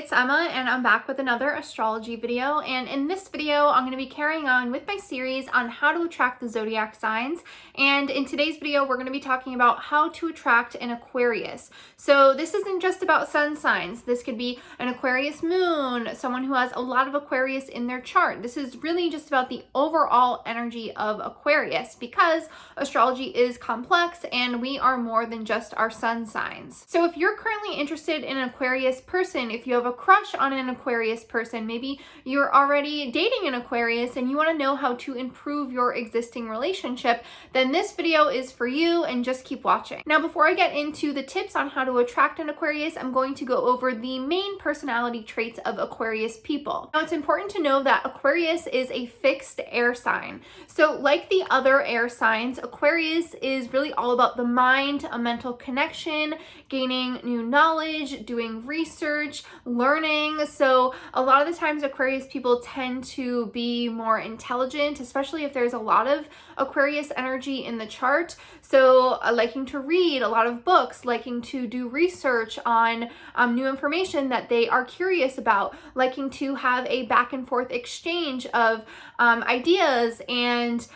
it's Emma and I'm back with another astrology video, and in this video I'm going to be carrying on with my series on how to attract the zodiac signs. And in today's video we're going to be talking about how to attract an Aquarius. So this isn't just about sun signs. This could be an Aquarius moon, someone who has a lot of Aquarius in their chart. This is really just about the overall energy of Aquarius, because astrology is complex and we are more than just our sun signs. So if you're currently interested in an Aquarius person, if you have a crush on an Aquarius person, maybe you're already dating an Aquarius and you want to know how to improve your existing relationship, then this video is for you, and just keep watching. Now, before I get into the tips on how to attract an Aquarius, I'm going to go over the main personality traits of Aquarius people. Now, it's important to know that Aquarius is a fixed air sign. So like the other air signs, Aquarius is really all about the mind, a mental connection, gaining new knowledge, doing research, learning. So a lot of the times Aquarius people tend to be more intelligent, especially if there's a lot of Aquarius energy in the chart. So liking to read a lot of books, liking to do research on new information that they are curious about, liking to have a back and forth exchange of ideas and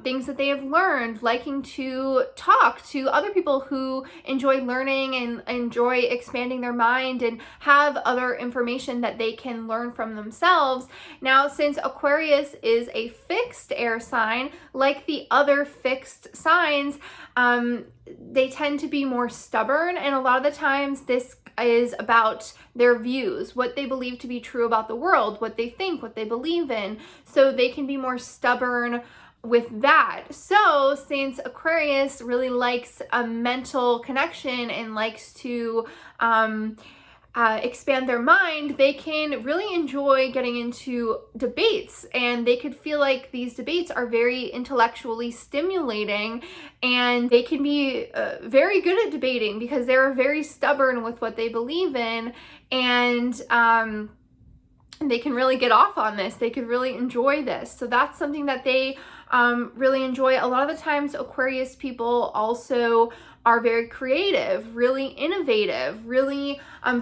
things that they have learned, liking to talk to other people who enjoy learning and enjoy expanding their mind and have other information that they can learn from themselves. Now, since Aquarius is a fixed air sign, like the other fixed signs, they tend to be more stubborn, and a lot of the times this is about their views, what they believe to be true about the world, what they think, what they believe in. So they can be more stubborn with that. So since Aquarius really likes a mental connection and likes to expand their mind, they can really enjoy getting into debates, and they could feel like these debates are very intellectually stimulating, and they can be very good at debating because they're very stubborn with what they believe in, and they can really get off on this. They could really enjoy this. So that's something that they really enjoy. A lot of the times Aquarius people also are very creative, really innovative, really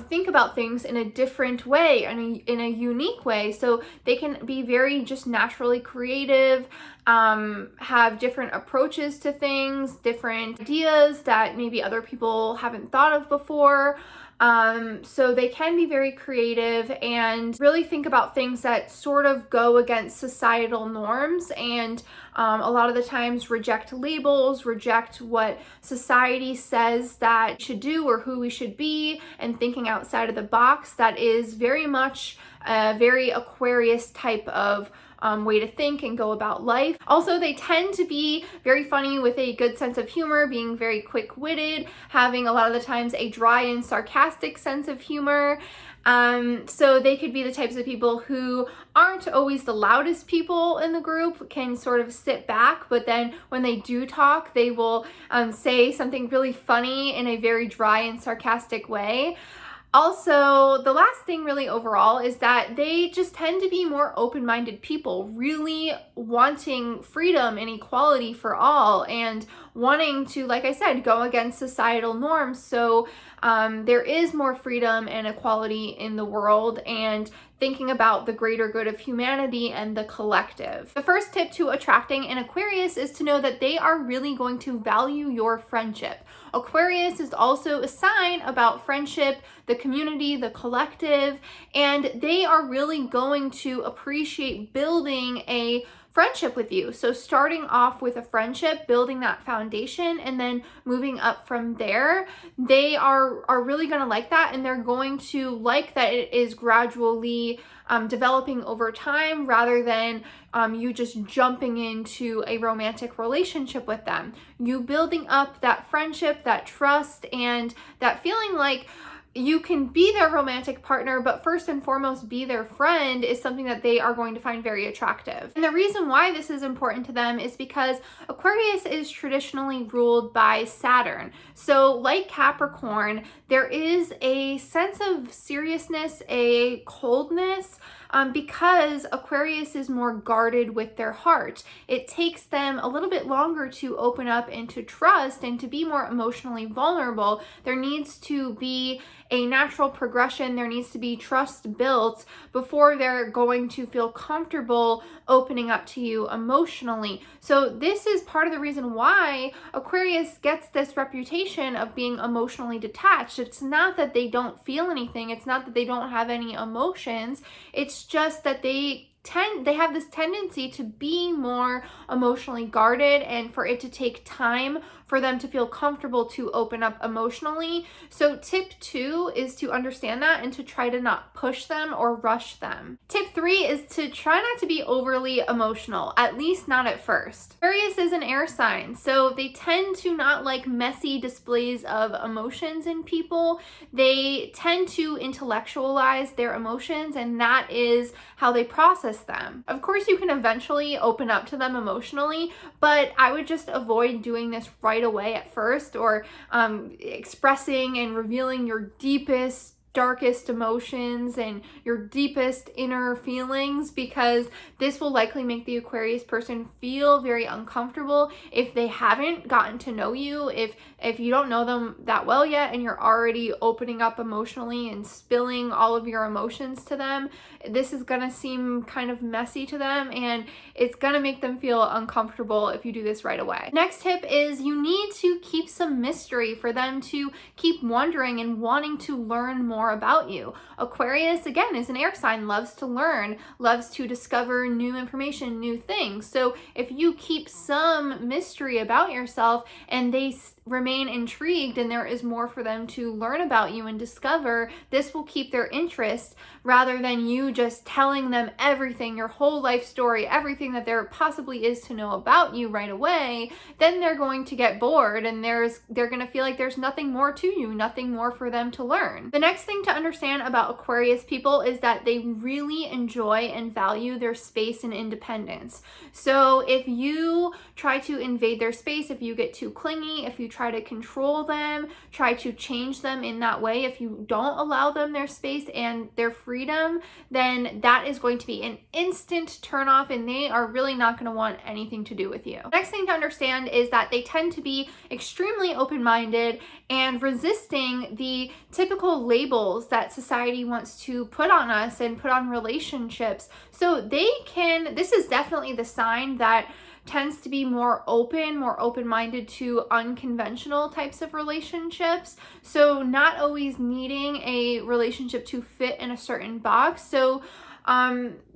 think about things in a different way and in a unique way. So they can be very just naturally creative, have different approaches to things, different ideas that maybe other people haven't thought of before. So they can be very creative and really think about things that sort of go against societal norms, and a lot of the times reject labels, reject what society says that we should do or who we should be, and thinking outside of the box. That is very much a very Aquarius type of way to think and go about life. Also, they tend to be very funny with a good sense of humor, being very quick-witted, having a lot of the times a dry and sarcastic sense of humor. So they could be the types of people who aren't always the loudest people in the group, can sort of sit back, but then when they do talk, they will say something really funny in a very dry and sarcastic way. Also, the last thing really overall is that they just tend to be more open-minded people, really wanting freedom and equality for all, and wanting to, like I said, go against societal norms. So there is more freedom and equality in the world, and thinking about the greater good of humanity and the collective. The first tip to attracting an Aquarius is to know that they are really going to value your friendship. Aquarius is also a sign about friendship, the community, the collective, and they are really going to appreciate building a friendship with you. So starting off with a friendship, building that foundation, and then moving up from there, they are really going to like that, and they're going to like that it is gradually developing over time, rather than you just jumping into a romantic relationship with them. You building up that friendship, that trust, and that feeling like you can be their romantic partner, but first and foremost be their friend, is something that they are going to find very attractive. And the reason why this is important to them is because Aquarius is traditionally ruled by Saturn. So like Capricorn, there is a sense of seriousness, a coldness, because Aquarius is more guarded with their heart. It takes them a little bit longer to open up and to trust and to be more emotionally vulnerable. There needs to be a natural progression. There needs to be trust built before they're going to feel comfortable opening up to you emotionally. So this is part of the reason why Aquarius gets this reputation of being emotionally detached. It's not that they don't feel anything. It's not that they don't have any emotions. It's just that they have this tendency to be more emotionally guarded, and for it to take time for them to feel comfortable to open up emotionally. So tip 2 is to understand that and to try to not push them or rush them. Tip 3 is to try not to be overly emotional, at least not at first. Aquarius is an air sign, so they tend to not like messy displays of emotions in people. They tend to intellectualize their emotions, and that is how they process them. Of course, you can eventually open up to them emotionally, but I would just avoid doing this right away at first, or expressing and revealing your deepest, darkest emotions and your deepest inner feelings, because this will likely make the Aquarius person feel very uncomfortable if they haven't gotten to know you, if you don't know them that well yet and you're already opening up emotionally and spilling all of your emotions to them. This is gonna seem kind of messy to them, and it's gonna make them feel uncomfortable if you do this right away. Next tip is you need to keep some mystery for them to keep wondering and wanting to learn more about you. Aquarius, again, is an air sign, loves to learn, loves to discover new information, new things. So if you keep some mystery about yourself and they remain intrigued and there is more for them to learn about you and discover, this will keep their interest rather than you just telling them everything, your whole life story, everything that there possibly is to know about you right away. Then they're going to get bored and they're going to feel like there's nothing more to you, nothing more for them to learn. The next thing to understand about Aquarius people is that they really enjoy and value their space and independence. So if you try to invade their space, if you get too clingy, if you try to control them, try to change them in that way, if you don't allow them their space and their freedom, then that is going to be an instant turnoff and they are really not going to want anything to do with you. Next thing to understand is that they tend to be extremely open-minded and resisting the typical labels that society wants to put on us and put on relationships. So this is definitely the sign that tends to be more open-minded to unconventional types of relationships. So not always needing a relationship to fit in a certain box. So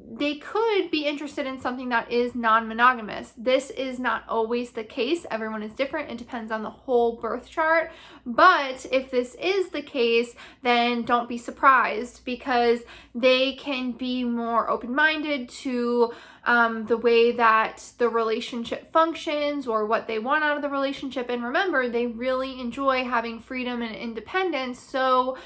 they could be interested in something that is non-monogamous. This is not always the case. Everyone is different. It depends on the whole birth chart. But if this is the case, then don't be surprised, because they can be more open-minded to the way that the relationship functions or what they want out of the relationship. And remember, they really enjoy having freedom and independence. So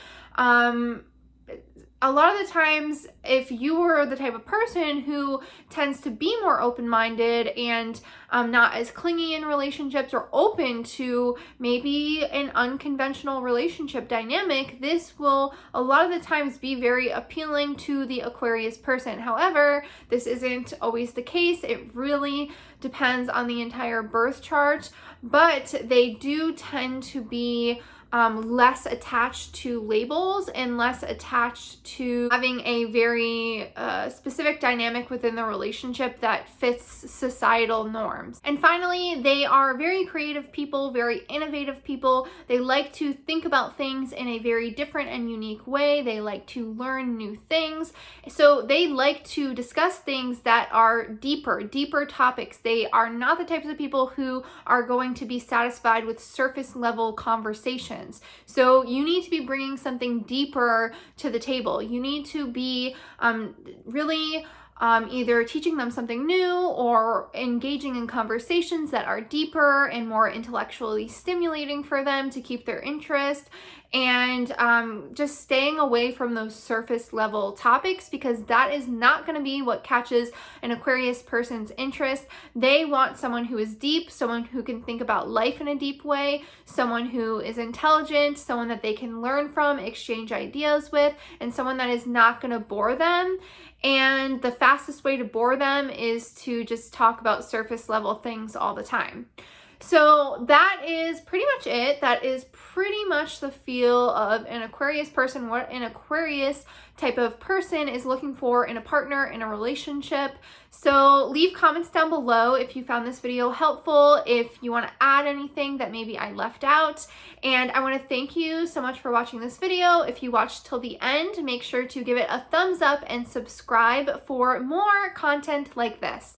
a lot of the times, if you were the type of person who tends to be more open-minded and not as clingy in relationships or open to maybe an unconventional relationship dynamic, this will a lot of the times be very appealing to the Aquarius person. However, this isn't always the case. It really depends on the entire birth chart, but they do tend to be less attached to labels and less attached to having a very specific dynamic within the relationship that fits societal norms. And finally, they are very creative people, very innovative people. They like to think about things in a very different and unique way. They like to learn new things. So they like to discuss things that are deeper topics. They are not the types of people who are going to be satisfied with surface level conversations. So you need to be bringing something deeper to the table. You need to be really either teaching them something new or engaging in conversations that are deeper and more intellectually stimulating for them to keep their interest, and just staying away from those surface level topics, because that is not going to be what catches an Aquarius person's interest. They want someone who is deep, someone who can think about life in a deep way, someone who is intelligent, someone that they can learn from, exchange ideas with, and someone that is not going to bore them. And the fastest way to bore them is to just talk about surface level things all the time. So that is pretty much it. That is pretty much the feel of an Aquarius person, what an Aquarius type of person is looking for in a partner, in a relationship. So leave comments down below if you found this video helpful, if you want to add anything that maybe I left out. And I want to thank you so much for watching this video. If you watched till the end, make sure to give it a thumbs up and subscribe for more content like this.